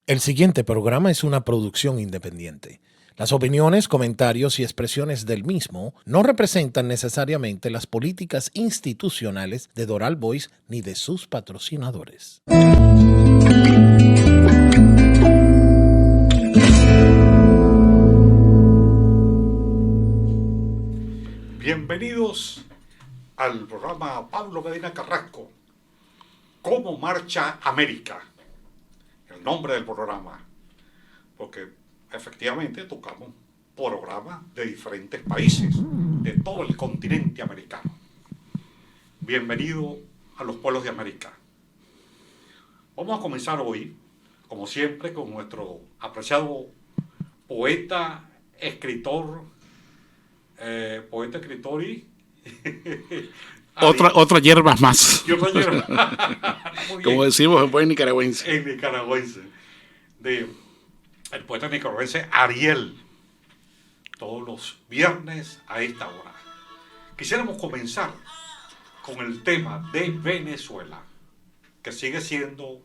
El siguiente programa es una producción independiente. Las opiniones, comentarios y expresiones del mismo no representan necesariamente las políticas institucionales de Doral Voice ni de sus patrocinadores. Bienvenidos al programa Pablo Medina Carrasco, ¿Cómo marcha América? El nombre del programa, porque efectivamente tocamos programas de diferentes países, de todo el continente americano. Bienvenido a los pueblos de América. Vamos a comenzar hoy, como siempre, con nuestro apreciado poeta, escritor y Otra hierbas más. y otra hierba. Como decimos en buen nicaragüense. En nicaragüense. El poeta nicaragüense Ariel. Todos los viernes a esta hora. Quisiéramos comenzar con el tema de Venezuela, que sigue siendo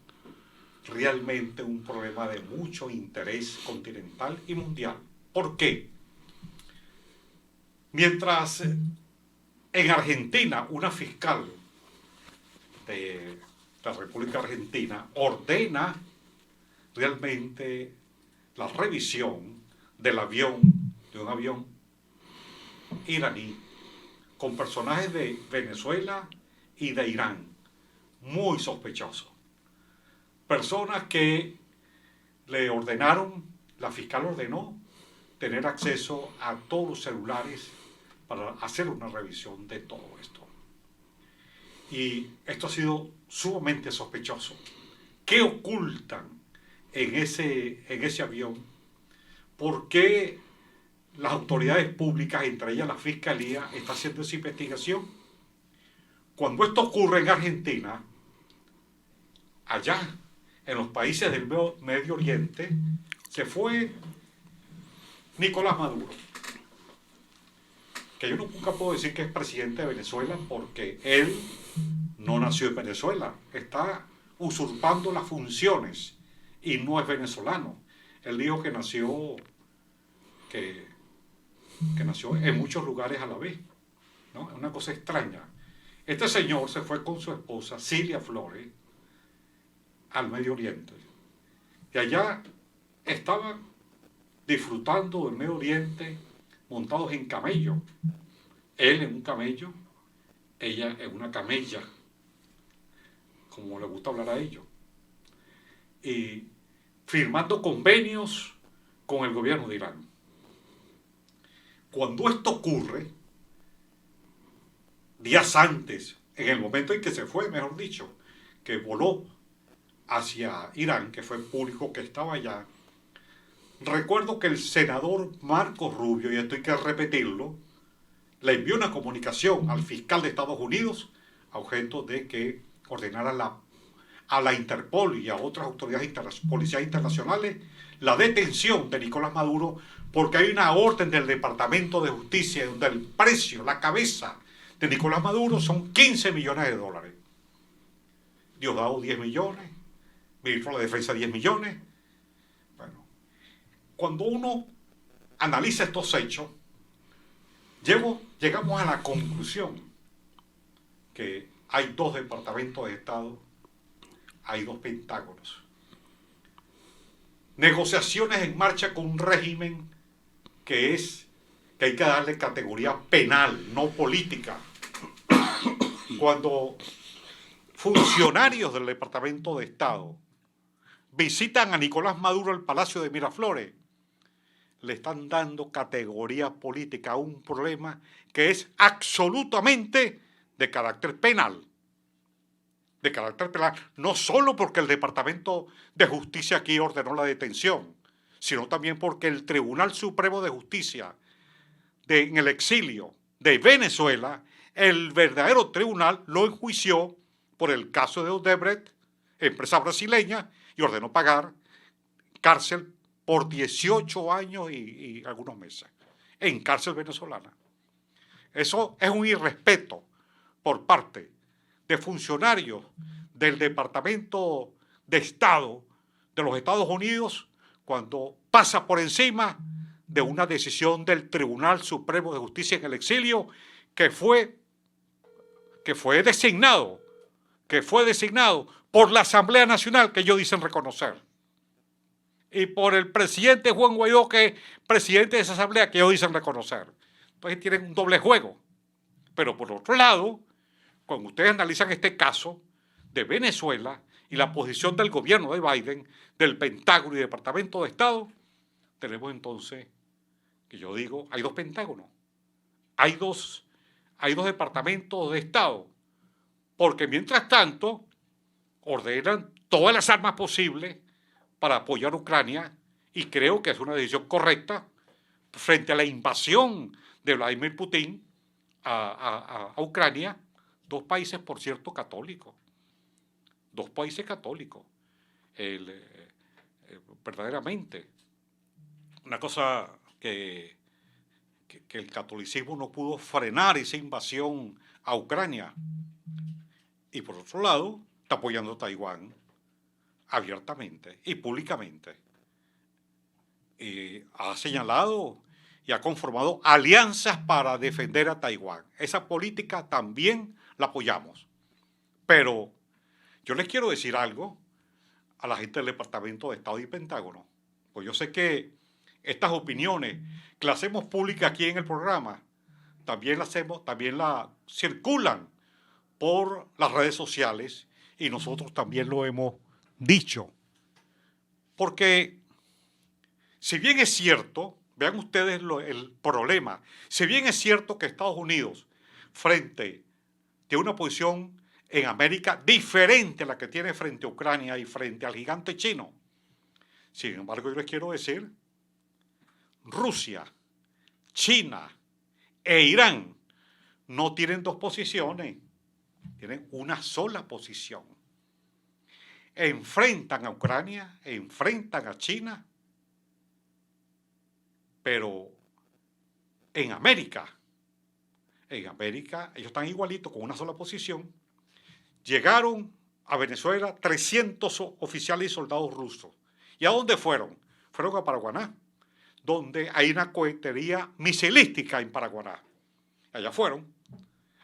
realmente un problema de mucho interés continental y mundial. ¿Por qué? Mientras en Argentina una fiscal de la República Argentina ordena realmente la revisión de un avión iraní con personajes de Venezuela y de Irán, muy sospechosos. Personas que la fiscal ordenó tener acceso a todos los celulares para hacer una revisión de todo esto. Y esto ha sido sumamente sospechoso. ¿Qué ocultan en ese avión? ¿Por qué las autoridades públicas, entre ellas la Fiscalía, está haciendo esa investigación? Cuando esto ocurre en Argentina, allá en los países del Medio Oriente, se fue Nicolás Maduro, que yo nunca puedo decir que es presidente de Venezuela porque él no nació en Venezuela, está usurpando las funciones y no es venezolano. Él dijo que nació en muchos lugares a la vez, ¿no? Es una cosa extraña. Este señor se fue con su esposa Cilia Flores al Medio Oriente y allá estaban disfrutando del Medio Oriente montados en camello. Él en un camello, ella en una camella, como le gusta hablar a ellos, y firmando convenios con el gobierno de Irán. Cuando esto ocurre, días antes, en el momento en que se fue, mejor dicho, que voló hacia Irán, que fue público que estaba allá, recuerdo que el senador Marco Rubio, y esto hay que repetirlo, le envió una comunicación al fiscal de Estados Unidos a objeto de que ordenara a la Interpol y a otras autoridades policiales internacionales la detención de Nicolás Maduro, porque hay una orden del Departamento de Justicia donde el precio, la cabeza de Nicolás Maduro son 15 millones de dólares. Diosdado 10 millones, ministro de la Defensa 10 millones. Bueno, cuando uno analiza estos hechos, llegamos a la conclusión que hay dos departamentos de Estado, hay dos pentágonos, negociaciones en marcha con un régimen que hay que darle categoría penal, no política. Cuando funcionarios del Departamento de Estado visitan a Nicolás Maduro al Palacio de Miraflores, le están dando categoría política a un problema que es absolutamente de carácter penal. De carácter penal, no solo porque el Departamento de Justicia aquí ordenó la detención, sino también porque el Tribunal Supremo de Justicia en el exilio de Venezuela, el verdadero tribunal lo enjuició por el caso de Odebrecht, empresa brasileña, y ordenó pagar cárcel por 18 años y algunos meses en cárcel venezolana. Eso es un irrespeto por parte de funcionarios del Departamento de Estado de los Estados Unidos cuando pasa por encima de una decisión del Tribunal Supremo de Justicia en el exilio que fue designado por la Asamblea Nacional, que ellos dicen reconocer, y por el presidente Juan Guaidó, que es presidente de esa asamblea, que ellos dicen reconocer. Entonces tienen un doble juego. Pero por otro lado, cuando ustedes analizan este caso de Venezuela y la posición del gobierno de Biden, del Pentágono y Departamento de Estado, tenemos entonces, que yo digo, hay dos pentágonos, hay dos departamentos de Estado, porque mientras tanto ordenan todas las armas posibles para apoyar a Ucrania, y creo que es una decisión correcta frente a la invasión de Vladimir Putin a Ucrania, dos países, por cierto, católicos, verdaderamente, una cosa que el catolicismo no pudo frenar esa invasión a Ucrania, y por otro lado está apoyando a Taiwán abiertamente y públicamente. Y ha señalado y ha conformado alianzas para defender a Taiwán. Esa política también la apoyamos. Pero yo les quiero decir algo a la gente del Departamento de Estado y Pentágono. Pues yo sé que estas opiniones que las hacemos públicas aquí en el programa, también las circulan por las redes sociales, y nosotros también lo hemos dicho. Porque si bien es cierto, vean ustedes el problema, si bien es cierto que Estados Unidos tiene una posición en América diferente a la que tiene frente a Ucrania y frente al gigante chino, sin embargo yo les quiero decir, Rusia, China e Irán no tienen dos posiciones, tienen una sola posición. Enfrentan a Ucrania, enfrentan a China, pero en América ellos están igualitos con una sola posición. Llegaron a Venezuela 300 oficiales y soldados rusos. ¿Y a dónde fueron? Fueron a Paraguaná, donde hay una cohetería misilística en Paraguaná. Allá fueron.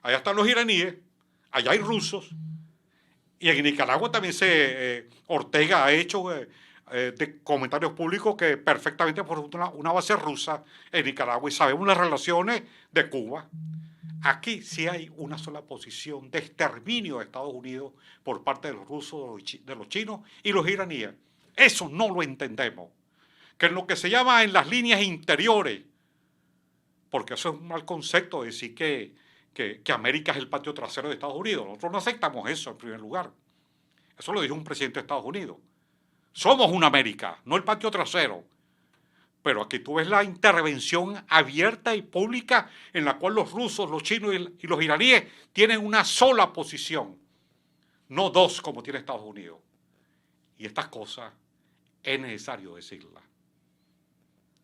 Allá están los iraníes, allá hay rusos. Y en Nicaragua también Ortega ha hecho de comentarios públicos que perfectamente por una base rusa en Nicaragua, y sabemos las relaciones de Cuba. Aquí sí hay una sola posición de exterminio de Estados Unidos por parte de los rusos, de los chinos y los iraníes. Eso no lo entendemos. Que en lo que se llama en las líneas interiores, porque eso es un mal concepto decir que América es el patio trasero de Estados Unidos. Nosotros no aceptamos eso en primer lugar. Eso lo dijo un presidente de Estados Unidos. Somos una América, no el patio trasero. Pero aquí tú ves la intervención abierta y pública en la cual los rusos, los chinos y los iraníes tienen una sola posición, no dos como tiene Estados Unidos. Y estas cosas es necesario decirlas.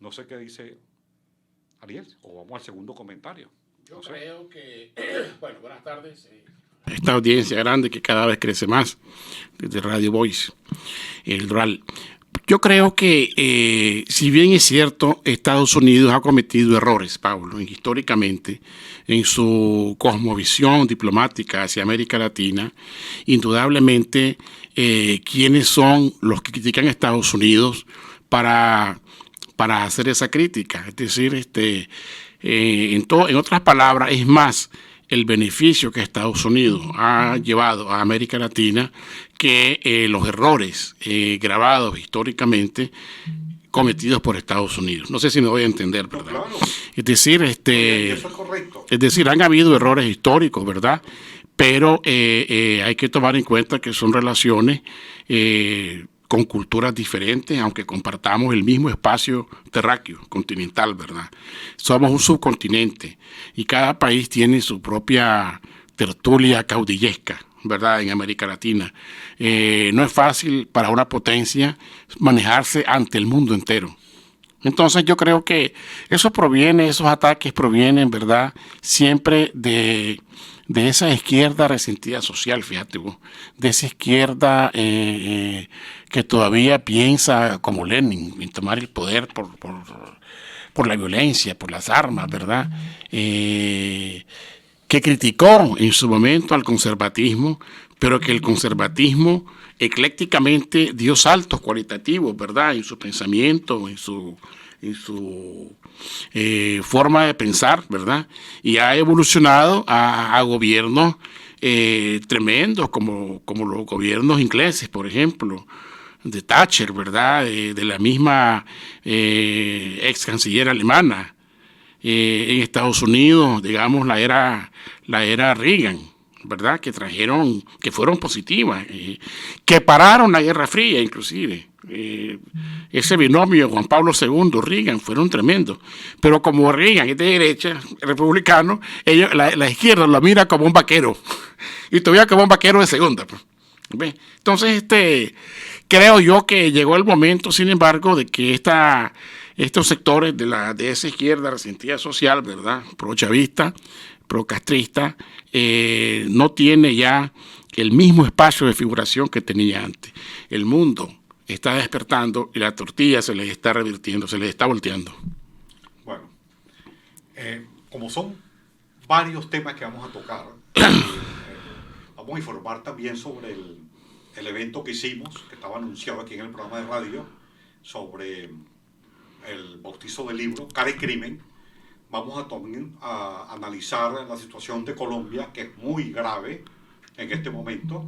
No sé qué dice Ariel, o vamos al segundo comentario. Yo creo que, bueno, buenas tardes. Esta audiencia grande que cada vez crece más, desde Radio Voice, el Doral. Yo creo que, si bien es cierto, Estados Unidos ha cometido errores, Pablo, históricamente, en su cosmovisión diplomática hacia América Latina, indudablemente, ¿quiénes son los que critican a Estados Unidos para hacer esa crítica? Es decir, en otras palabras, es más el beneficio que Estados Unidos ha llevado a América Latina que los errores grabados históricamente cometidos por Estados Unidos. No sé si me voy a entender, ¿verdad? No, claro. Es decir, eso es correcto. Es decir, han habido errores históricos, ¿verdad? Pero hay que tomar en cuenta que son relaciones con culturas diferentes, aunque compartamos el mismo espacio terráqueo, continental, ¿verdad? Somos un subcontinente y cada país tiene su propia tertulia caudillesca, ¿verdad? En América Latina. No es fácil para una potencia manejarse ante el mundo entero. Entonces yo creo que esos ataques provienen, ¿verdad? Siempre de de esa izquierda resentida social, fíjate vos, de esa izquierda que todavía piensa como Lenin, en tomar el poder por la violencia, por las armas, ¿verdad? Que criticó en su momento al conservatismo, pero que el conservatismo eclécticamente dio saltos cualitativos, ¿verdad? En su pensamiento, en su forma de pensar, ¿verdad? Y ha evolucionado a gobiernos tremendos, como los gobiernos ingleses, por ejemplo, de Thatcher, ¿verdad? De la misma ex canciller alemana. En Estados Unidos, digamos, la era Reagan, ¿verdad? Que fueron positivas, que pararon la Guerra Fría, inclusive. Ese binomio Juan Pablo II, Reagan, fueron tremendos. Pero como Reagan es de derecha, republicano, la izquierda lo mira como un vaquero, y todavía como un vaquero de segunda. ¿Ves? Entonces, creo yo que llegó el momento, sin embargo, de que estos sectores de esa izquierda resentida social, ¿verdad?, pro-chavista, pro-castrista, no tiene ya el mismo espacio de figuración que tenía antes. El mundo está despertando y la tortilla se les está revirtiendo, se les está volteando. Bueno, como son varios temas que vamos a tocar, vamos a informar también sobre el evento que hicimos, que estaba anunciado aquí en el programa de radio, sobre el bautizo del libro, Cara y Crimen. Vamos también a analizar la situación de Colombia, que es muy grave en este momento.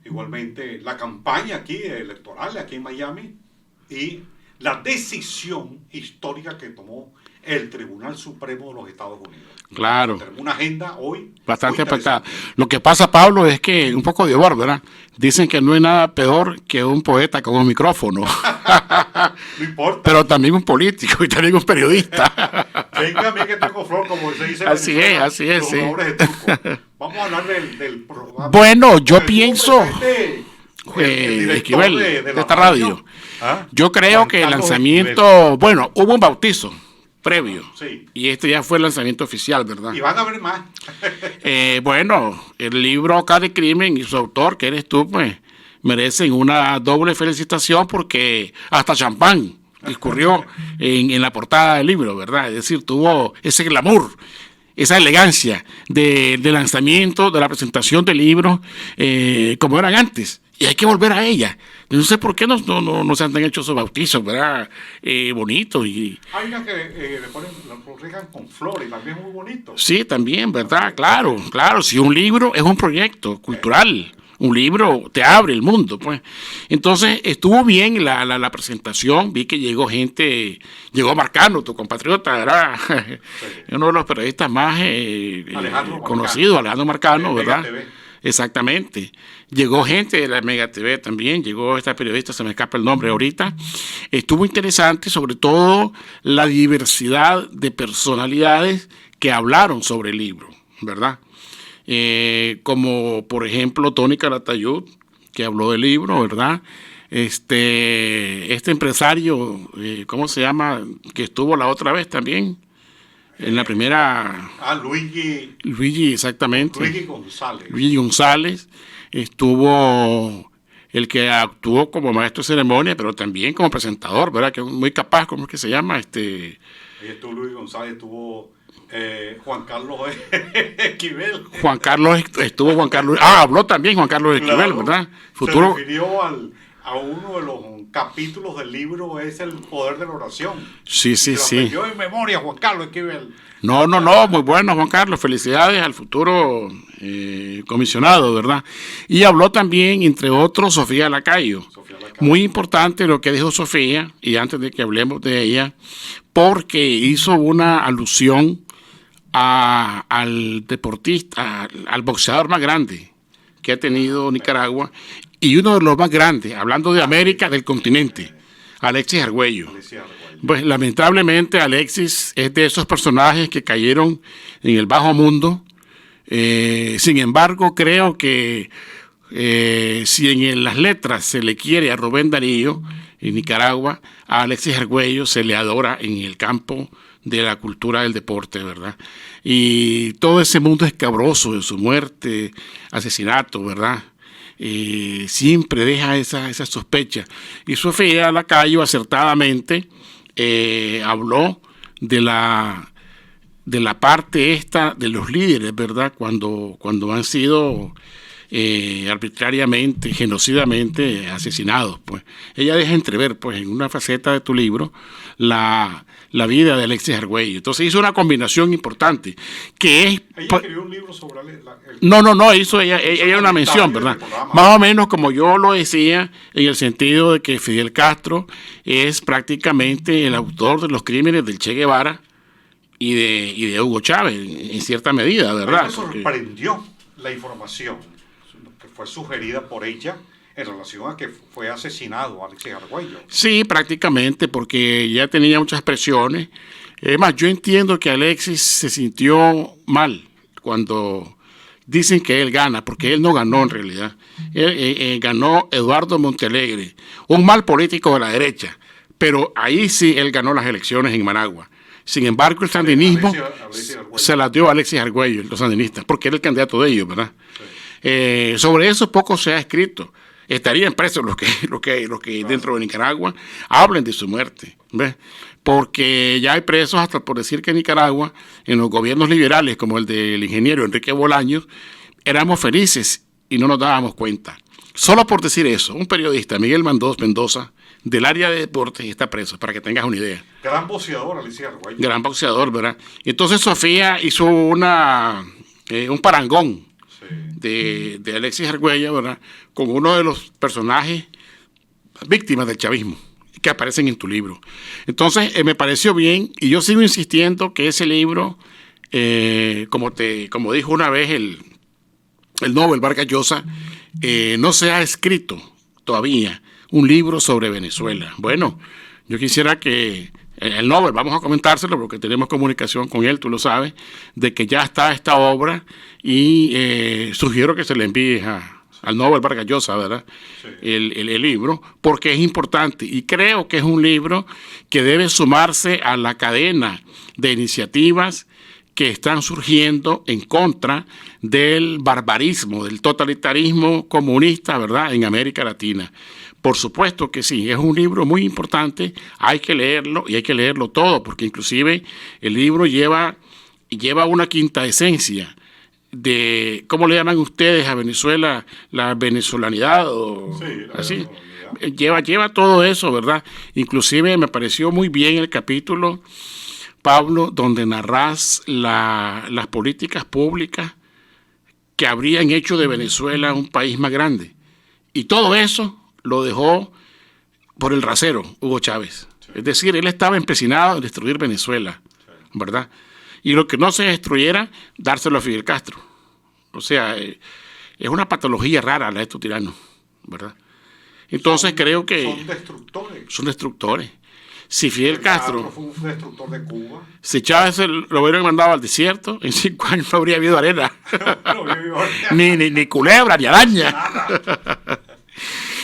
Igualmente la campaña aquí electoral, aquí en Miami, y la decisión histórica que tomó el Tribunal Supremo de los Estados Unidos. Claro. Tenemos una agenda hoy bastante afectada. Lo que pasa, Pablo, es que un poco de humor, ¿verdad? Dicen que no hay nada peor que un poeta con un micrófono. No importa. Pero también un político y también un periodista. Venga a mí que tengo flor, como se dice. Así es, sí. Vamos a hablar del programa. Bueno, yo pienso, el Esquivel, de de esta radio. ¿Ah? Yo creo Juan que el Carlos lanzamiento, Esquivel. bueno, hubo un bautizo previo. Sí. Y este ya fue el lanzamiento oficial, ¿verdad? Y van a ver más. Bueno, el libro Cara y Crimen y su autor, que eres tú, pues, merecen una doble felicitación porque hasta champán discurrió en la portada del libro, ¿verdad? Es decir, tuvo ese glamour, esa elegancia de lanzamiento, de la presentación del libro, como eran antes. Y hay que volver a ella. No sé por qué no se han hecho esos bautizos, ¿verdad? Bonitos. Hay una que le ponen, lo regan con flores, también muy bonito. Sí, también, ¿verdad? Claro. Si un libro es un proyecto cultural, un libro te abre el mundo, pues. Entonces, estuvo bien la presentación, vi que llegó gente, llegó Marcano, tu compatriota, era uno de los periodistas más conocidos, Alejandro Marcano, ¿verdad? Exactamente. Llegó gente de la Mega TV también, llegó esta periodista, se me escapa el nombre ahorita. Estuvo interesante, sobre todo la diversidad de personalidades que hablaron sobre el libro, ¿verdad? Como por ejemplo Tony Calatayud, que habló del libro, ¿verdad? Este empresario, ¿cómo se llama? Que estuvo la otra vez también, en la primera... Luigi, exactamente. Luigi González. Estuvo el que actuó como maestro de ceremonia, pero también como presentador, ¿verdad? Que es muy capaz, ¿cómo es que se llama? Estuvo Luis González, estuvo Juan Carlos Esquivel. Juan Carlos. Habló también Juan Carlos Esquivel, claro, ¿verdad? Futuro. Se refirió a uno de los capítulos del libro, es el poder de la oración. Sí. Yo en memoria, Juan Carlos Esquivel. No, muy bueno, Juan Carlos. Felicidades al futuro comisionado, ¿verdad? Y habló también, entre otros, Sofía Lacayo. Muy importante lo que dijo Sofía, y antes de que hablemos de ella, porque hizo una alusión al deportista, al boxeador más grande que ha tenido Nicaragua, y uno de los más grandes, hablando de América, del continente, Alexis Argüello. Pues lamentablemente Alexis es de esos personajes que cayeron en el bajo mundo. Sin embargo, creo que si en las letras se le quiere a Rubén Darío en Nicaragua, a Alexis Argüello se le adora en el campo de la cultura del deporte, ¿verdad? Y todo ese mundo escabroso de su muerte, asesinato, ¿verdad? Siempre deja esa sospecha. Y Sofía Lacayo acertadamente habló de la parte esta de los líderes, ¿verdad? Cuando han sido arbitrariamente, genocidamente asesinados, pues. Ella deja entrever, pues, en una faceta de tu libro, la vida de Alexis Argüello. Entonces hizo una combinación importante, que es... Ella escribió un libro sobre No, hizo ella una mención, ¿verdad? Más o menos como yo lo decía, en el sentido de que Fidel Castro es prácticamente el autor de los crímenes del Che Guevara y de Hugo Chávez, en cierta medida, ¿verdad? Me sorprendió la información que fue sugerida por ella en relación a que fue asesinado Alexis Argüello. Sí, prácticamente, porque ya tenía muchas presiones. Además, yo entiendo que Alexis se sintió mal cuando dicen que él gana, porque él no ganó en realidad. Ganó Eduardo Montealegre, un mal político de la derecha, pero ahí sí él ganó las elecciones en Managua. Sin embargo, el sandinismo se las dio a Alexis Argüello, los sandinistas, porque era el candidato de ellos, ¿verdad? Sí. Sobre eso poco se ha escrito. Estarían presos los que dentro de Nicaragua hablen de su muerte, ¿ves? Porque ya hay presos hasta por decir que en Nicaragua, en los gobiernos liberales como el del ingeniero Enrique Bolaños, éramos felices y no nos dábamos cuenta. Solo por decir eso, un periodista, Miguel Mendoza, del área de deportes, está preso, para que tengas una idea. Gran boxeador, Alexis Argüello. Gran boxeador, ¿verdad? Entonces Sofía hizo un parangón de Alexis Argüello, ¿verdad? Con uno de los personajes víctimas del chavismo que aparecen en tu libro. Entonces me pareció bien y yo sigo insistiendo que ese libro, como dijo una vez el Nobel Vargas Llosa, no se ha escrito todavía un libro sobre Venezuela. Bueno, yo quisiera que el Nobel, vamos a comentárselo porque tenemos comunicación con él, tú lo sabes, de que ya está esta obra y sugiero que se le envíe al Nobel Vargas Llosa, ¿verdad? Sí. El libro, porque es importante y creo que es un libro que debe sumarse a la cadena de iniciativas que están surgiendo en contra del barbarismo, del totalitarismo comunista, ¿verdad?, en América Latina. Por supuesto que sí, es un libro muy importante, hay que leerlo y hay que leerlo todo, porque inclusive el libro lleva una quinta esencia de, ¿cómo le llaman ustedes a Venezuela? La venezolanidad o sí, así. Lleva todo eso, ¿verdad? Inclusive me pareció muy bien el capítulo, Pablo, donde narras las políticas públicas que habrían hecho de Venezuela un país más grande. Y todo eso lo dejó por el rasero Hugo Chávez. Sí. Es decir, él estaba empecinado en destruir Venezuela, ¿verdad? Y lo que no se destruyera, dárselo a Fidel Castro. O sea, es una patología rara la de estos tiranos, ¿verdad? Entonces creo que... Son destructores. Son destructores. Si Fidel Castro fue un destructor de Cuba. Si Chávez lo hubieran mandado al desierto, en 5 años no habría habido arena. ni culebra, ni araña.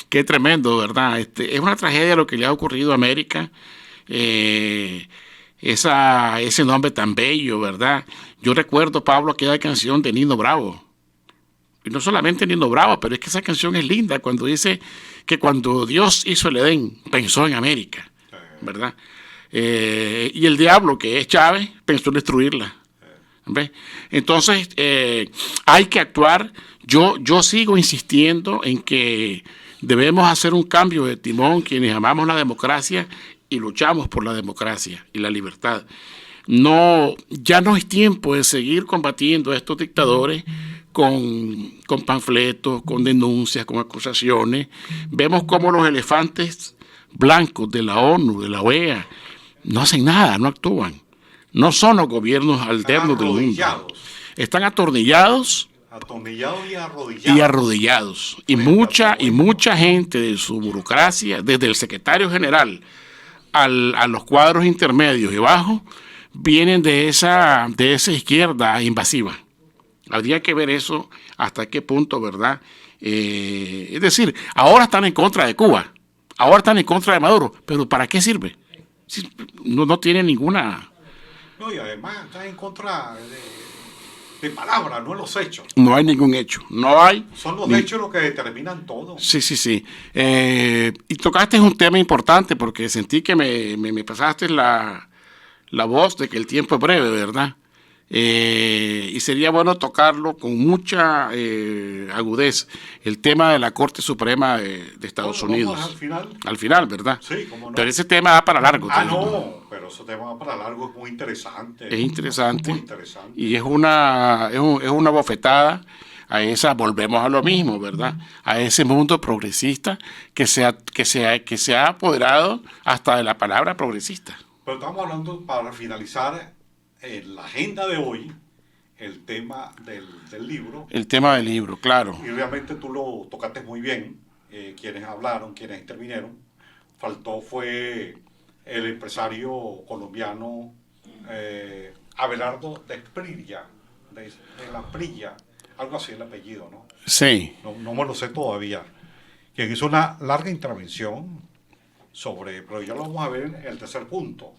Qué tremendo, ¿verdad? Es una tragedia lo que le ha ocurrido a América. Ese nombre tan bello, ¿verdad? Yo recuerdo, Pablo, aquella canción de Nino Bravo. Y no solamente Nino Bravo, pero es que esa canción es linda cuando dice que cuando Dios hizo el Edén, pensó en América, ¿verdad? Y el diablo, que es Chávez, pensó en destruirla. ¿Ves? Entonces, hay que actuar. Yo sigo insistiendo en que debemos hacer un cambio de timón quienes amamos la democracia y luchamos por la democracia y la libertad. Ya no es tiempo de seguir combatiendo a estos dictadores con panfletos, con denuncias, con acusaciones. Vemos cómo los elefantes blancos de la ONU, de la OEA, no hacen nada, no actúan. No son los gobiernos alternos del mundo. Están atornillados y arrodillados. Y mucha gente de su burocracia, desde el secretario general a los cuadros intermedios y bajos, vienen de esa izquierda invasiva. Habría que ver eso hasta qué punto, ¿verdad? Es decir, ahora están en contra de Cuba, ahora están en contra de Maduro, pero ¿para qué sirve? No tiene ninguna No, y además está en contra de palabras, no de los hechos. No hay ningún hecho, no hay. Son los hechos los que determinan todo. Sí, sí, sí. Y tocaste un tema importante porque sentí que me pasaste la voz de que el tiempo es breve, ¿verdad? Y sería bueno tocarlo con mucha agudez, el tema de la Corte Suprema de Estados Unidos. Al final. Al final, ¿verdad? Sí, cómo no. Pero ese tema va para largo. No, pero ese tema va para largo, es muy interesante. Es interesante. Muy interesante. Y es una bofetada a esa, volvemos a lo mismo, ¿verdad? A ese mundo progresista que se ha apoderado hasta de la palabra progresista. Pero estamos hablando, para finalizar, en la agenda de hoy, el tema del libro. El tema del libro, claro. Y realmente tú lo tocaste muy bien, quienes hablaron, quienes intervinieron. Fue el empresario colombiano Abelardo de Esprilla, de la Prilla, algo así el apellido, ¿no? Sí. No me lo sé todavía. Quien hizo una larga intervención pero ya lo vamos a ver en el tercer punto,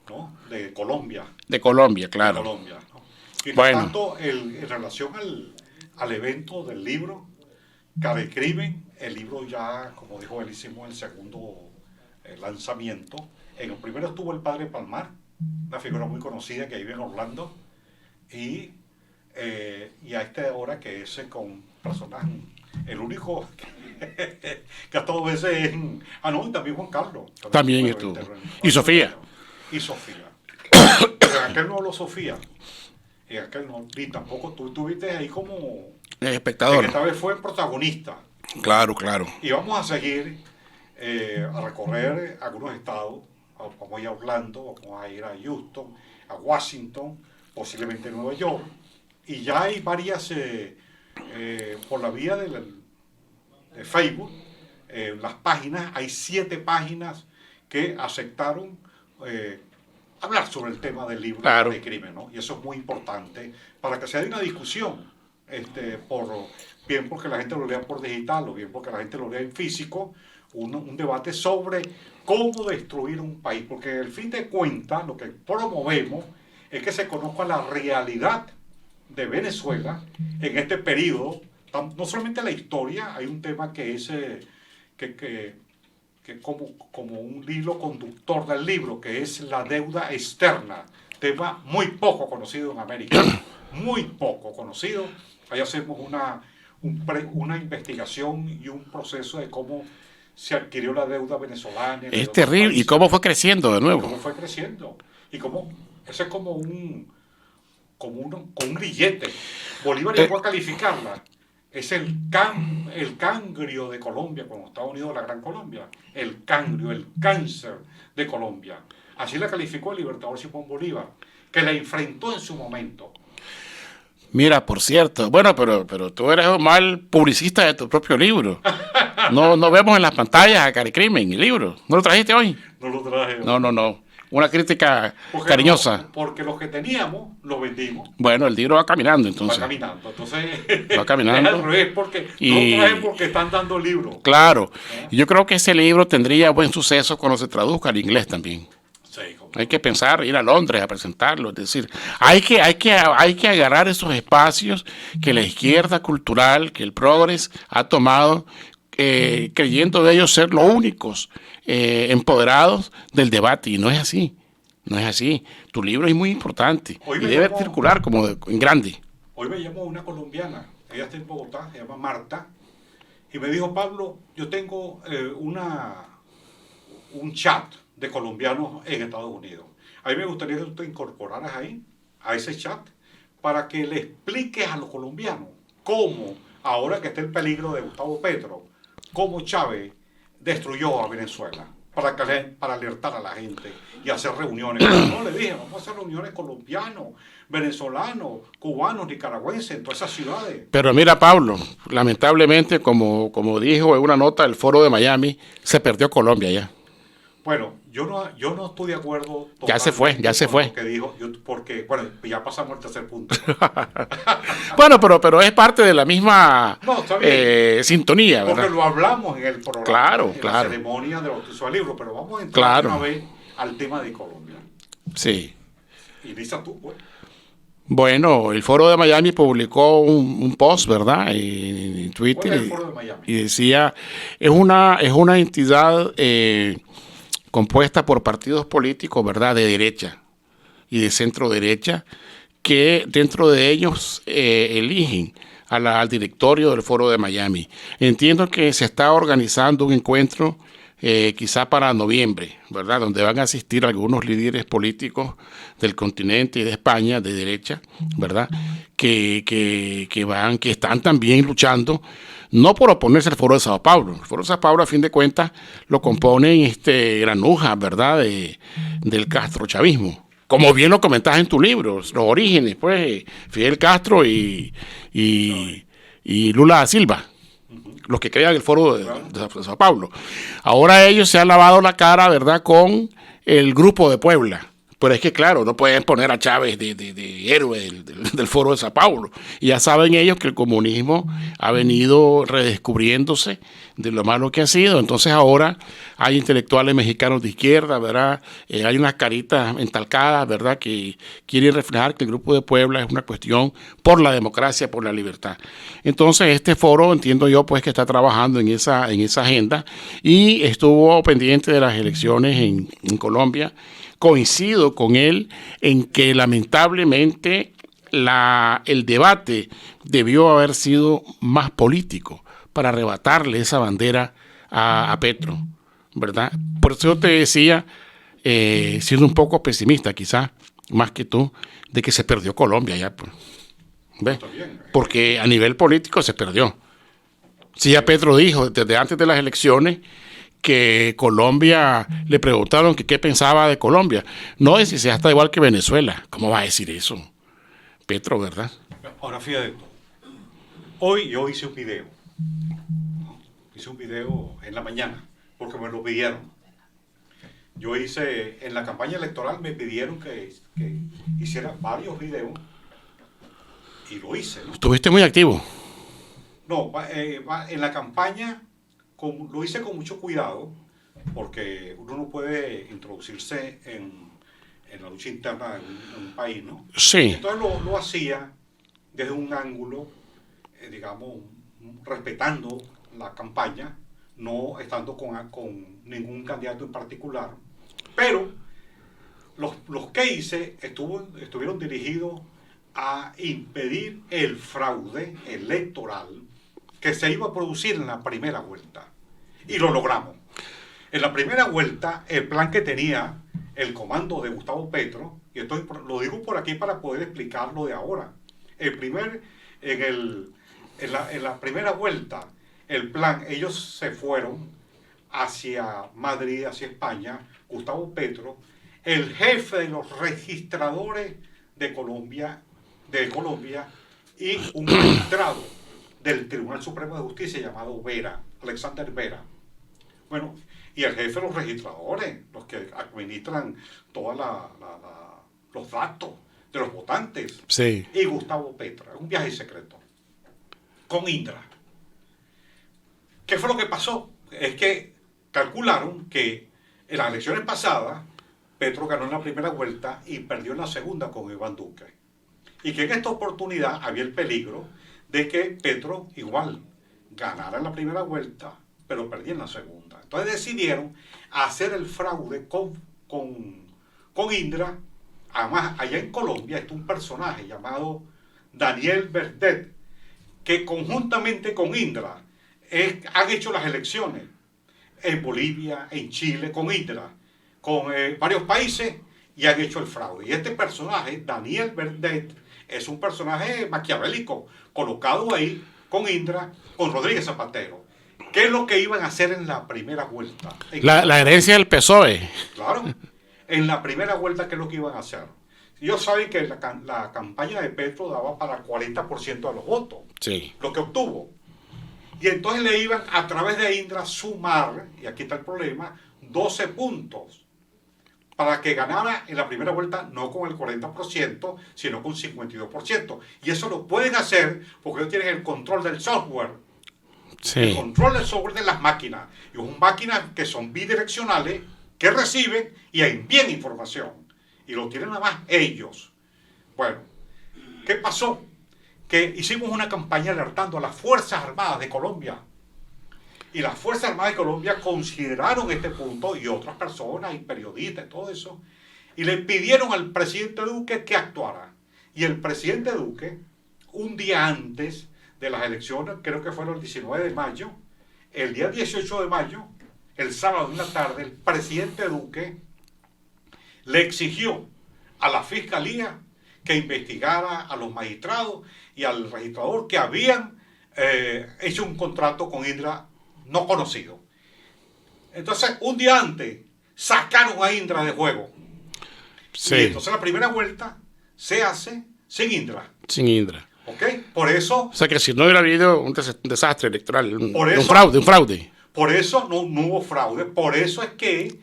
¿no? De Colombia. De Colombia, claro. De Colombia, ¿no? Y bueno. tanto, en relación al evento del libro, Cara y Crimen, el libro ya, como dijo él, hicimos el segundo lanzamiento. En el primero estuvo el padre Palmar, una figura muy conocida que vive en Orlando, y a esta hora que es con personas, el único que ha estado veces en... no, y también Juan Carlos. También estuvo. Y Sofía. Y Sofía. Pero en aquel no habló Sofía. En aquel no. Y tampoco tú estuviste ahí como... espectador. Esta vez fue protagonista. Claro, claro. Y vamos a seguir a recorrer algunos estados. Vamos a ir a Orlando, vamos a ir a Houston, a Washington, posiblemente Nueva York. Y ya hay varias, por la vía de Facebook, las páginas, hay 7 páginas que aceptaron hablar sobre el tema del libro claro. de crimen, ¿no? Y eso es muy importante para que se dé una discusión, bien porque la gente lo lea por digital o bien porque la gente lo lea en físico, un debate sobre cómo destruir un país, porque al fin de cuentas lo que promovemos es que se conozca la realidad de Venezuela en este periodo, no solamente la historia, hay un tema que es que como un hilo conductor del libro, que es la deuda externa, tema muy poco conocido en América, muy poco conocido. Ahí hacemos una investigación y un proceso de cómo se adquirió la deuda venezolana. Es terrible, y cómo fue creciendo de nuevo. Cómo fue creciendo, y cómo, ese es como un grillete. Bolívar llegó a calificarla. Es el cangrio de Colombia, como Estados Unidos la Gran Colombia. El cangrio, el cáncer de Colombia. Así la calificó el libertador Simón Bolívar, que la enfrentó en su momento. Mira, por cierto, bueno, pero tú eres un mal publicista de tu propio libro. No vemos en las pantallas a Cara y Crimen, el libro. ¿No lo trajiste hoy? No lo traje. No. Una crítica cariñosa. Porque los que teníamos los vendimos. Bueno, el libro va caminando, entonces. Va caminando, entonces. Va caminando. Es al revés, porque no lo traje porque están dando el libro. Claro. Yo creo que ese libro tendría buen suceso cuando se traduzca al inglés también. Sí, hay que pensar, ir a Londres a presentarlo. Es decir, hay que agarrar esos espacios que la izquierda cultural, que el progres ha tomado, creyendo de ellos ser los únicos empoderados del debate, y no es así. No es así. Tu libro es muy importante y debe circular como en grande. Hoy me llamó una colombiana, ella está en Bogotá, se llama Marta, y me dijo: Pablo, yo tengo un chat de colombianos en Estados Unidos. A mí me gustaría que tú te incorporaras ahí, a ese chat, para que le expliques a los colombianos cómo, ahora que está el peligro de Gustavo Petro, cómo Chávez destruyó a Venezuela, para alertar a la gente y hacer reuniones. No, le dije, vamos a hacer reuniones colombianos, venezolanos, cubanos, nicaragüenses, en todas esas ciudades. Pero mira, Pablo, lamentablemente, como dijo en una nota del Foro de Miami, se perdió Colombia ya. Bueno, yo no estoy de acuerdo. Ya se fue. Lo que dijo, porque, bueno, ya pasamos al tercer punto. Bueno, pero es parte de la misma sintonía, ¿verdad? Porque lo hablamos en el programa, en la ceremonia de bautizo del libro, pero vamos a entrar una vez al tema de Colombia. Sí. Inicia tú, pues. Bueno, el Foro de Miami publicó un post, ¿verdad? En Twitter. ¿Cuál es el Foro de Miami? Y decía, es una entidad compuesta por partidos políticos, ¿verdad? De derecha y de centro derecha, que dentro de ellos eligen al directorio del Foro de Miami. Entiendo que se está organizando un encuentro quizá para noviembre, ¿verdad? Donde van a asistir algunos líderes políticos del continente y de España, de derecha, ¿verdad? Que están también luchando, no por oponerse al Foro de Sao Paulo. El Foro de Sao Paulo, a fin de cuentas, lo componen granujas, ¿verdad? Del castrochavismo. Como bien lo comentas en tu libro, los orígenes, pues, Fidel Castro y Lula da Silva, los que crean el Foro de Sao Paulo. Ahora ellos se han lavado la cara, ¿verdad?, con el Grupo de Puebla. Pero es que, claro, no pueden poner a Chávez de héroe del Foro de Sao Paulo. Y ya saben ellos que el comunismo ha venido redescubriéndose de lo malo que ha sido. Entonces ahora hay intelectuales mexicanos de izquierda, ¿verdad? Hay unas caritas entalcadas, ¿verdad?, que quieren reflejar que el Grupo de Puebla es una cuestión por la democracia, por la libertad. Entonces este foro, entiendo yo, pues, que está trabajando en esa agenda y estuvo pendiente de las elecciones en Colombia. Coincido con él en que lamentablemente el debate debió haber sido más político para arrebatarle esa bandera a Petro, ¿verdad? Por eso yo te decía, siendo un poco pesimista quizás, más que tú, de que se perdió Colombia ya, pues. ¿Ves? Porque a nivel político se perdió. Sí, ya Petro dijo desde antes de las elecciones que Colombia, le preguntaron que qué pensaba de Colombia. No es si sea hasta igual que Venezuela. ¿Cómo va a decir eso? Petro, ¿verdad? Ahora fíjate tú. Hoy yo hice un video. Hice un video en la mañana, porque me lo pidieron. Yo hice, en la campaña electoral me pidieron que hiciera varios videos y lo hice, ¿no? Estuviste muy activo. No, en la campaña lo hice con mucho cuidado, porque uno no puede introducirse en la lucha interna de un país, ¿no? Sí. Entonces lo hacía desde un ángulo, digamos, respetando la campaña, no estando con ningún candidato en particular, pero los que hice estuvieron dirigidos a impedir el fraude electoral que se iba a producir en la primera vuelta. Y lo logramos. En la primera vuelta, el plan que tenía el comando de Gustavo Petro, y esto lo digo por aquí para poder explicarlo de ahora. En la primera vuelta, el plan, ellos se fueron hacia Madrid, hacia España, Gustavo Petro, el jefe de los registradores de Colombia y un magistrado del Tribunal Supremo de Justicia llamado Vera, Alexander Vera. Bueno, y el jefe de los registradores, los que administran todos los datos de los votantes. Sí. Y Gustavo Petro, un viaje secreto, con Indra. ¿Qué fue lo que pasó? Es que calcularon que en las elecciones pasadas, Petro ganó en la primera vuelta y perdió en la segunda con Iván Duque. Y que en esta oportunidad había el peligro de que Petro igual ganara en la primera vuelta, pero perdía en la segunda. Entonces decidieron hacer el fraude con Indra. Además, allá en Colombia está un personaje llamado Daniel Verdet, que conjuntamente con Indra han hecho las elecciones en Bolivia, en Chile, con Indra, con varios países, y han hecho el fraude. Y este personaje, Daniel Verdet, es un personaje maquiavélico, colocado ahí con Indra, con Rodríguez Zapatero. ¿Qué es lo que iban a hacer en la primera vuelta? La herencia del PSOE. Claro, en la primera vuelta, ¿qué es lo que iban a hacer? Ellos saben que la campaña de Petro daba para 40% de los votos, Sí. lo que obtuvo. Y entonces le iban a través de Indra sumar, y aquí está el problema, 12 puntos para que ganara en la primera vuelta no con el 40%, sino con 52%. Y eso lo pueden hacer porque ellos tienen el control del software. Sí. El control del software de las máquinas. Y son máquinas que son bidireccionales, que reciben y envían información. y lo tienen nada más ellos. Bueno, ¿qué pasó? Que hicimos una campaña alertando a las Fuerzas Armadas de Colombia. Y las Fuerzas Armadas de Colombia consideraron este punto, y otras personas, y periodistas, y todo eso, y le pidieron al presidente Duque que actuara. Y el presidente Duque, un día antes de las elecciones, creo que fueron el 19 de mayo, el día 18 de mayo, el sábado en la tarde, el presidente Duque le exigió a la Fiscalía que investigara a los magistrados y al registrador que habían hecho un contrato con Indra no conocido. Entonces, un día antes, sacaron a Indra de juego. Sí. Y entonces la primera vuelta se hace sin Indra. Sin Indra. ¿Ok? Por eso... O sea que si no hubiera habido un desastre electoral, un fraude. Por eso no hubo fraude. Por eso es que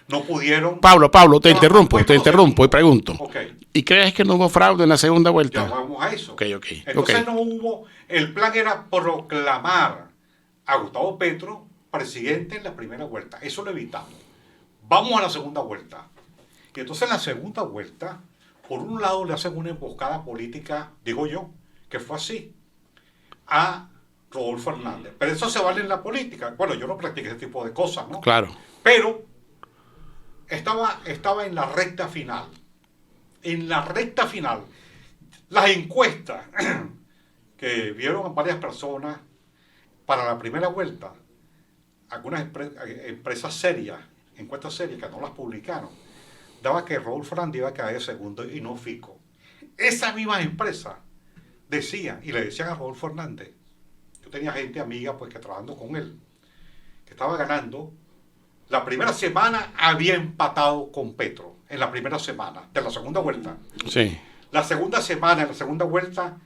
no pudieron... Pablo, te interrumpo y pregunto. Okay. ¿Y crees que no hubo fraude en la segunda vuelta? Ya vamos a eso. Okay. Entonces no hubo... El plan era proclamar a Gustavo Petro presidente en la primera vuelta. Eso lo evitamos. Vamos a la segunda vuelta. Y entonces en la segunda vuelta, por un lado le hacen una emboscada política, digo yo, que fue así, a Rodolfo Hernández. Pero eso se vale en la política. Bueno, yo no practiqué ese tipo de cosas, ¿no? Claro. Pero estaba en la recta final. En la recta final. Las encuestas que vieron a varias personas para la primera vuelta, algunas empresas serias, encuestas serias que no las publicaron, daba que Rodolfo Hernández iba a caer segundo y no Fico. Esas mismas empresas decían, y le decían a Rodolfo Hernández, yo tenía gente amiga pues que trabajando con él, que estaba ganando, la primera semana había empatado con Petro, en la primera semana de la segunda vuelta. Sí. La segunda semana, en la segunda vuelta,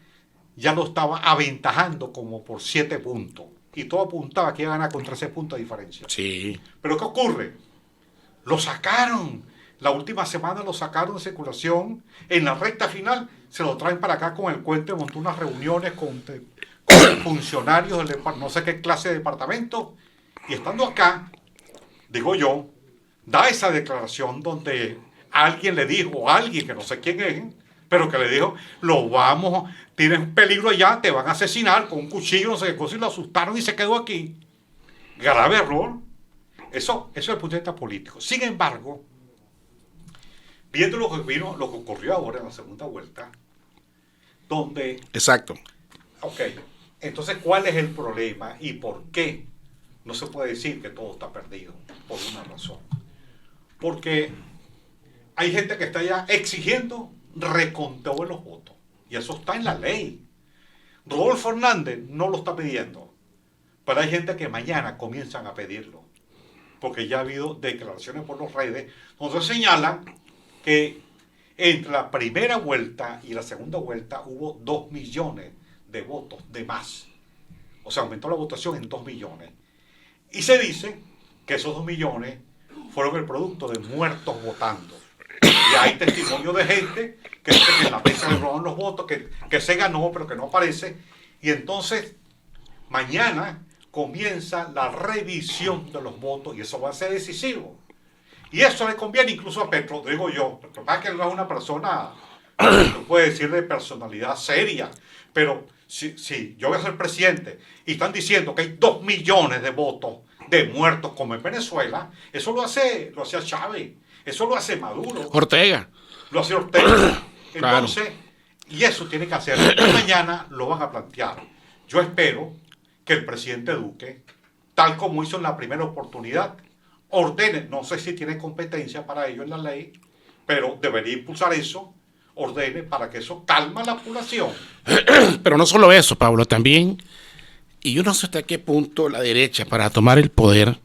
ya lo estaba aventajando como por 7 puntos. Y todo apuntaba que iba a ganar con 13 puntos de diferencia. Sí. Pero ¿qué ocurre? Lo sacaron. La última semana lo sacaron de circulación. En la recta final se lo traen para acá con el cuento. Montó unas reuniones con funcionarios del no sé qué clase de departamento. Y estando acá, digo yo, da esa declaración donde alguien le dijo, alguien que no sé quién es, pero que le dijo, tienes peligro allá, te van a asesinar con un cuchillo, no sé qué cosa, y lo asustaron y se quedó aquí. Grave error. Eso es el punto de vista político. Sin embargo, viendo lo que ocurrió ahora en la segunda vuelta, donde... Exacto. Ok, entonces, ¿cuál es el problema y por qué no se puede decir que todo está perdido? Por una razón. Porque hay gente que está ya exigiendo reconteo de los votos. Y eso está en la ley. Rodolfo Hernández no lo está pidiendo. Pero hay gente que mañana comienzan a pedirlo. Porque ya ha habido declaraciones por las redes donde señalan que entre la primera vuelta y la segunda vuelta hubo 2 millones de votos de más. O sea, aumentó la votación en 2 millones. Y se dice que esos 2 millones fueron el producto de muertos votando. Y hay testimonio de gente que dice que en la mesa le roban los votos, que se ganó, pero que no aparece. Y entonces, mañana comienza la revisión de los votos y eso va a ser decisivo. Y eso le conviene incluso a Petro, digo yo, porque pasa que él no es una persona, no puede decir de personalidad seria, pero si yo voy a ser presidente y están diciendo que hay 2 millones de votos de muertos como en Venezuela, eso lo hace Chávez, eso lo hace Maduro. Ortega. Lo hace Ortega. Entonces, Claro. Y eso tiene que hacer. Mañana lo van a plantear. Yo espero que el presidente Duque, tal como hizo en la primera oportunidad, ordene, no sé si tiene competencia para ello en la ley, pero debería impulsar eso, ordene para que eso calma la población. Pero no solo eso, Pablo, también, y yo no sé hasta qué punto la derecha, para tomar el poder,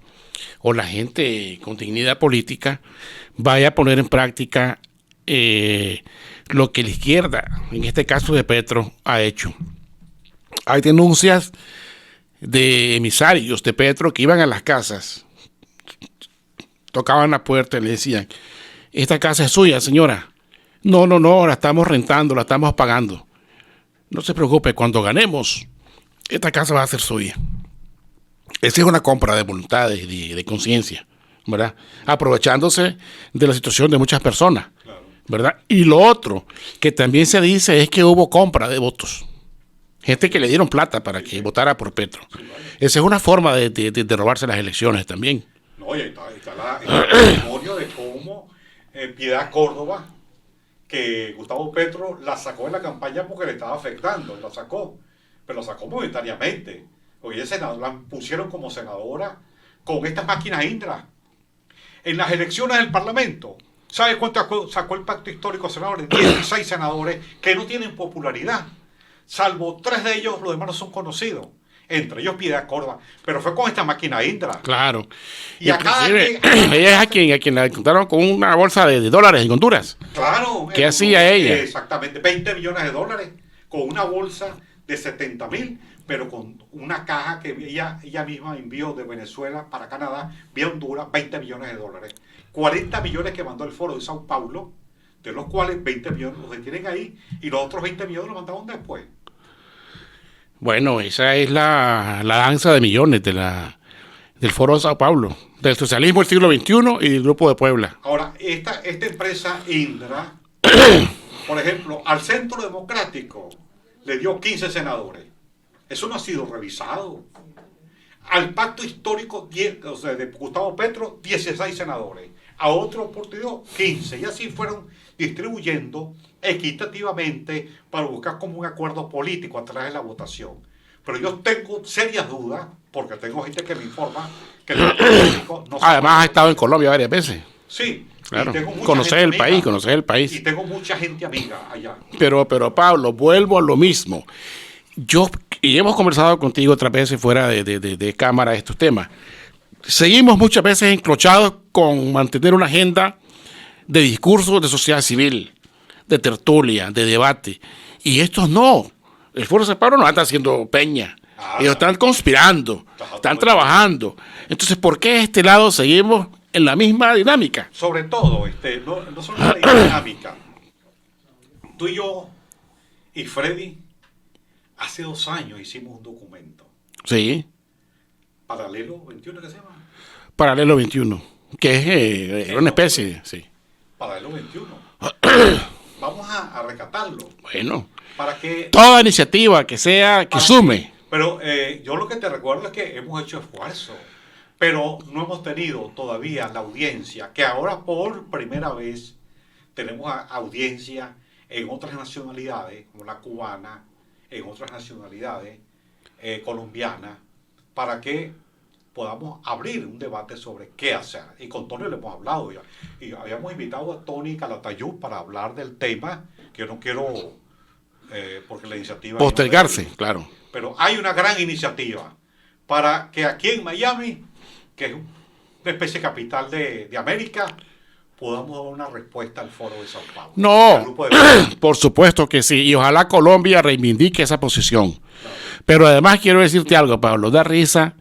o la gente con dignidad política, vaya a poner en práctica lo que la izquierda, en este caso de Petro, ha hecho. Hay denuncias de emisarios de Petro que iban a las casas, tocaban la puerta y le decían, esta casa es suya, señora. No, la estamos rentando, la estamos pagando. No se preocupe, cuando ganemos, esta casa va a ser suya. Esa es una compra de voluntades, de conciencia. ¿verdad? Aprovechándose de la situación de muchas personas, Claro. ¿verdad? Y lo otro que también se dice es que hubo compra de votos. Gente que le dieron plata para que votara por Petro. Esa es una forma de robarse las elecciones también. No, y está el testimonio de cómo Piedad Córdoba, que Gustavo Petro la sacó de la campaña porque le estaba afectando, la sacó, pero la sacó momentáneamente, porque la pusieron como senadora con estas máquinas Indra. En las elecciones del Parlamento, ¿sabe cuánto sacó el Pacto Histórico de senadores? 16 senadores que no tienen popularidad, salvo 3 de ellos, los demás no son conocidos. Entre ellos Piedad Córdoba, pero fue con esta máquina Indra. Claro. Y a cada Ella es a quien la encontraron con una bolsa de dólares en Honduras. Claro. ¿Qué hacía ella? Exactamente, 20 millones de dólares con una bolsa de 70,000, pero con una caja que ella misma envió de Venezuela para Canadá, vía Honduras, 20 millones de dólares. 40 millones que mandó el Foro de Sao Paulo, de los cuales 20 millones los detienen ahí y los otros 20 millones los mandaron después. Bueno, esa es la danza de millones del Foro de Sao Paulo, del socialismo del siglo XXI y del Grupo de Puebla. Ahora, esta empresa Indra, por ejemplo, al Centro Democrático le dio 15 senadores. Eso no ha sido revisado. Al Pacto Histórico o sea, de Gustavo Petro, 16 senadores. A otro partido, 15. Y así fueron distribuyendo equitativamente para buscar como un acuerdo político a través de la votación. Pero yo tengo serias dudas, porque tengo gente que me informa que el Pacto Histórico no se Además, ha estado en Colombia varias veces. Sí. Claro. Conocer el país. Y tengo mucha gente amiga allá. Pero Pablo, vuelvo a lo mismo. Y hemos conversado contigo otras veces fuera de cámara de estos temas. Seguimos muchas veces encrochados con mantener una agenda de discurso de sociedad civil, de tertulia, de debate. Y estos no. El Foro de Sao Paulo no anda haciendo peña. Ellos están conspirando, están trabajando. Entonces, ¿por qué de este lado seguimos en la misma dinámica? Sobre todo, no solo la dinámica. Tú y yo y Freddy, hace 2 años hicimos un documento. Sí. Paralelo 21, ¿qué se llama? Paralelo 21, que es una especie, sí. Paralelo 21. Vamos a rescatarlo. Bueno, para que toda iniciativa que sume. Pero yo lo que te recuerdo es que hemos hecho esfuerzo, pero no hemos tenido todavía la audiencia, que ahora por primera vez tenemos audiencia en otras nacionalidades, como la cubana, en otras nacionalidades colombianas, para que podamos abrir un debate sobre qué hacer. Y con Tony le hemos hablado ya. Y habíamos invitado a Tony Calatayud para hablar del tema, que yo no quiero, porque la iniciativa... postergarse, claro. Pero hay una gran iniciativa para que aquí en Miami, que es una especie de capital de América, podamos dar una respuesta al Foro de Sao Paulo. No, por supuesto que sí. Y ojalá Colombia reivindique esa posición. Claro. Pero además quiero decirte algo, Pablo. Da risa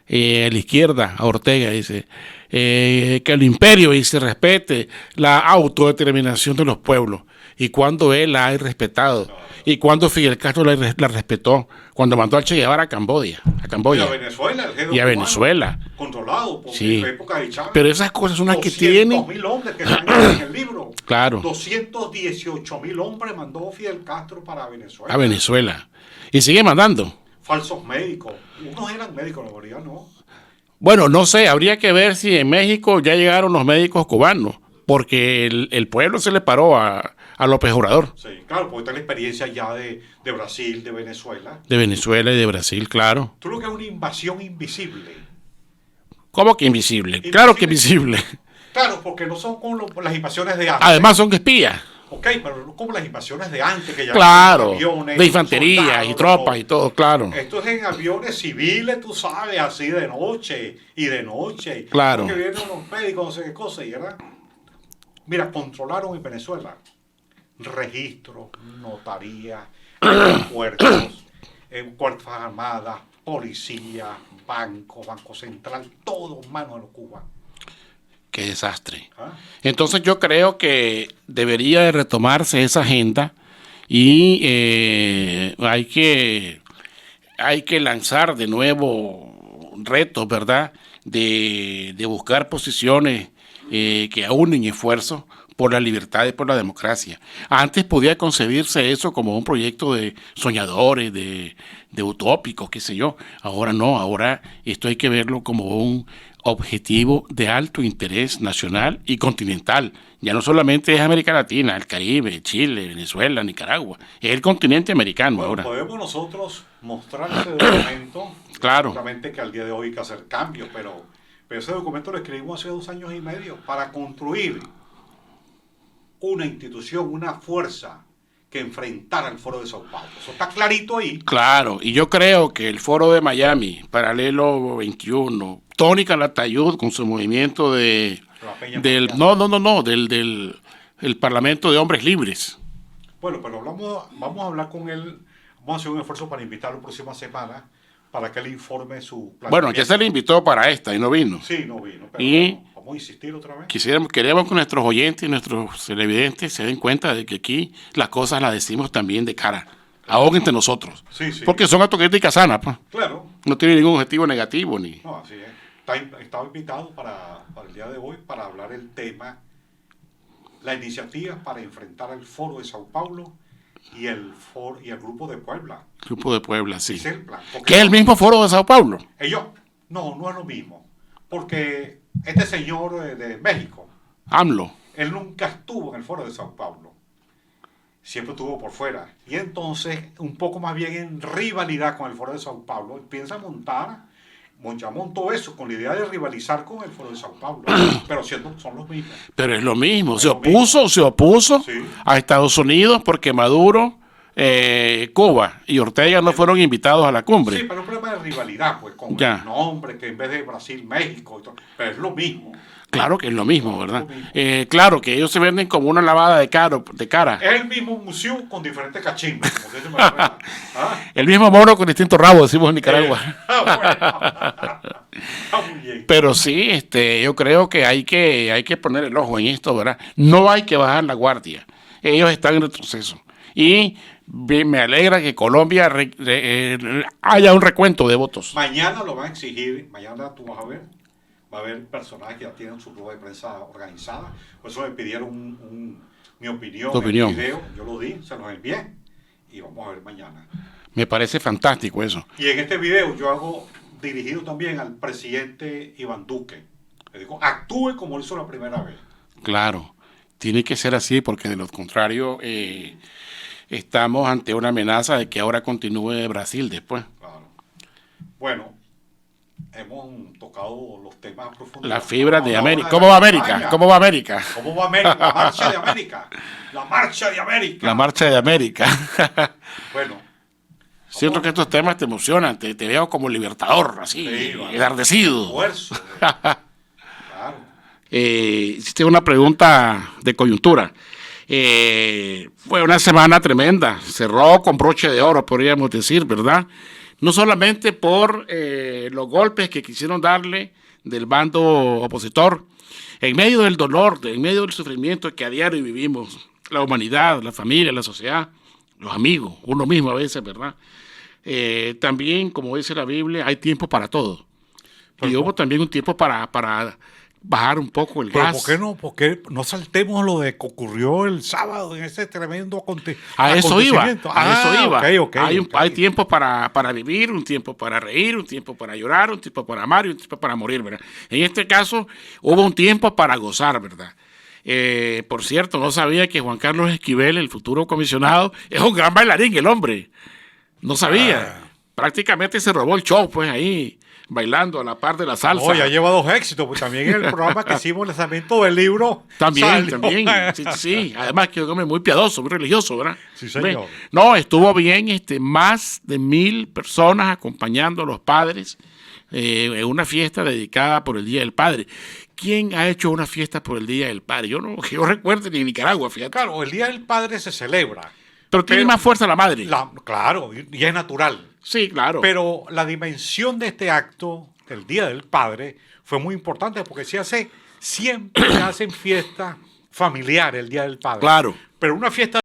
a la izquierda, a Ortega, dice, que el imperio y se respete la autodeterminación de los pueblos. Y cuando él la ha respetado. No. Y cuando Fidel Castro la respetó. Cuando mandó al Che Guevara a Camboya. Y a Venezuela. Y a Venezuela. Controlado por sí. la época de Chávez. Pero esas cosas son las que tienen... 200,000 hombres que están en el libro. Claro. 218,000 hombres mandó Fidel Castro para Venezuela. A Venezuela. Y sigue mandando. Falsos médicos. Unos eran médicos, la mayoría no. Bueno, no sé, habría que ver si en México ya llegaron los médicos cubanos, porque el pueblo se le paró a López Obrador. Sí, claro, porque está la experiencia ya de Brasil, de Venezuela. De Venezuela y de Brasil, claro. ¿Tú lo que es una invasión invisible? ¿Cómo que invisible? Claro que invisible. Claro, porque no son como las invasiones de antes. Además son espías. Ok, pero no como las invasiones de antes, que ya claro, aviones, de infantería soldados, y tropas y todo, claro. Esto es en aviones civiles, tú sabes, así de noche y de noche. Claro. Que vienen unos médicos, no sé qué cosa, y ¿verdad? Mira, controlaron en Venezuela registros, notarías, aeropuertos, fuerzas armadas, policía, Banco Central, todo en manos de los cubanos. Qué desastre. Entonces yo creo que debería de retomarse esa agenda y hay que lanzar de nuevo retos, ¿verdad? de buscar posiciones que unen esfuerzos por la libertad y por la democracia. Antes podía concebirse eso como un proyecto de soñadores, de utópicos, qué sé yo. Ahora no, ahora esto hay que verlo como un objetivo de alto interés nacional y continental. Ya no solamente es América Latina, el Caribe, Chile, Venezuela, Nicaragua. Es el continente americano ahora. Podemos nosotros mostrar ese documento. Claro. Seguramente que al día de hoy hay que hacer cambios, pero ese documento lo escribimos hace 2 años y medio para construir una institución, una fuerza que enfrentara el Foro de Sao Paulo. Eso está clarito ahí. Claro, y yo creo que el Foro de Miami, Paralelo 21, Tony Calatayud con su movimiento del Parlamento de Hombres Libres. Bueno, pero vamos a hablar con él, vamos a hacer un esfuerzo para invitarlo la próxima semana para que él informe su plan. Bueno, ya se le invitó para esta y no vino. Sí, no vino, pero Y vamos a insistir otra vez. Queremos que nuestros oyentes y nuestros televidentes se den cuenta de que aquí las cosas las decimos también de cara, aún entre nosotros. Sí, sí. Porque son autocríticas sanas, pues. Claro. No tiene ningún objetivo negativo ni. No, así es. Estaba invitado para el día de hoy para hablar el tema, la iniciativa para enfrentar el Foro de Sao Paulo y el Grupo de Puebla. Grupo de Puebla, sí. Es el plan. ¿Que es el mismo Foro de Sao Paulo? No es lo mismo. Porque este señor de México, AMLO, él nunca estuvo en el Foro de Sao Paulo. Siempre estuvo por fuera. Y entonces, un poco más bien en rivalidad con el Foro de Sao Paulo, piensa montó eso con la idea de rivalizar con el Foro de Sao Paulo. Pero son los mismos. Pero es lo mismo. Se opuso Sí. a Estados Unidos porque Maduro, Cuba y Ortega no fueron invitados a la cumbre. Sí, pero un problema de rivalidad, pues, con el nombre, que en vez de Brasil, México, y todo, pero es lo mismo. Claro que es lo mismo, ¿verdad? Es lo mismo. Claro que ellos se venden como una lavada de cara. Es el mismo museo con diferentes cachimbas, como dice Manuela. El mismo mono con distintos rabos, decimos en Nicaragua. Muy bien. Pero sí, yo creo que hay que poner el ojo en esto, ¿verdad? No hay que bajar la guardia. Ellos están en retroceso. Y me alegra que Colombia haya un recuento de votos. Mañana lo van a exigir, mañana tú vas a ver, va a haber personajes que ya tienen su rueda de prensa organizada. Por eso me pidieron mi opinión. Tu opinión. En el video, yo lo di, se los envié y vamos a ver mañana. Me parece fantástico eso. Y en este video yo hago dirigido también al presidente Iván Duque. Le digo, actúe como lo hizo la primera vez. Claro, tiene que ser así porque de lo contrario estamos ante una amenaza de que ahora continúe Brasil después. Claro. Bueno, hemos tocado los temas profundos. La fibra de América. ¿Cómo va América? ¿Cómo va América? ¿Cómo va América? La marcha de América. La marcha de América. La marcha de América. Bueno. Siento que estos temas te emocionan, te veo como libertador, así, Sí, vale. enardecido. Esfuerzo. Claro. Hiciste una pregunta de coyuntura. Fue una semana tremenda, cerró con broche de oro, podríamos decir, ¿verdad? No solamente por los golpes que quisieron darle del bando opositor, en medio del dolor, en medio del sufrimiento que a diario vivimos, la humanidad, la familia, la sociedad, los amigos, uno mismo a veces, ¿verdad? También, como dice la Biblia, hay tiempo para todo. Y hubo también un tiempo para bajar un poco el gas. ¿Por qué no saltemos lo de que ocurrió el sábado en ese tremendo acontecimiento? A eso iba. Okay. Hay tiempo para vivir, un tiempo para reír, un tiempo para llorar, un tiempo para amar y un tiempo para morir, ¿verdad? En este caso, hubo un tiempo para gozar, ¿verdad? Por cierto, no sabía que Juan Carlos Esquivel, el futuro comisionado, es un gran bailarín, el hombre. No sabía. Prácticamente se robó el show, pues, ahí, bailando a la par de la salsa. No, ya lleva 2 éxitos, pues también en el programa que hicimos el lanzamiento del libro. También. Sí. Además que es un hombre muy piadoso, muy religioso, ¿verdad? Sí, señor. No, estuvo bien, más de 1,000 personas acompañando a los padres en una fiesta dedicada por el Día del Padre. ¿Quién ha hecho una fiesta por el Día del Padre? Que yo recuerde ni en Nicaragua, fíjate. Claro, el Día del Padre se celebra. Pero tiene más fuerza la madre. Claro, y es natural. Sí, claro. Pero la dimensión de este acto, el Día del Padre, fue muy importante porque siempre se hacen fiestas familiares el Día del Padre. Claro. Pero una fiesta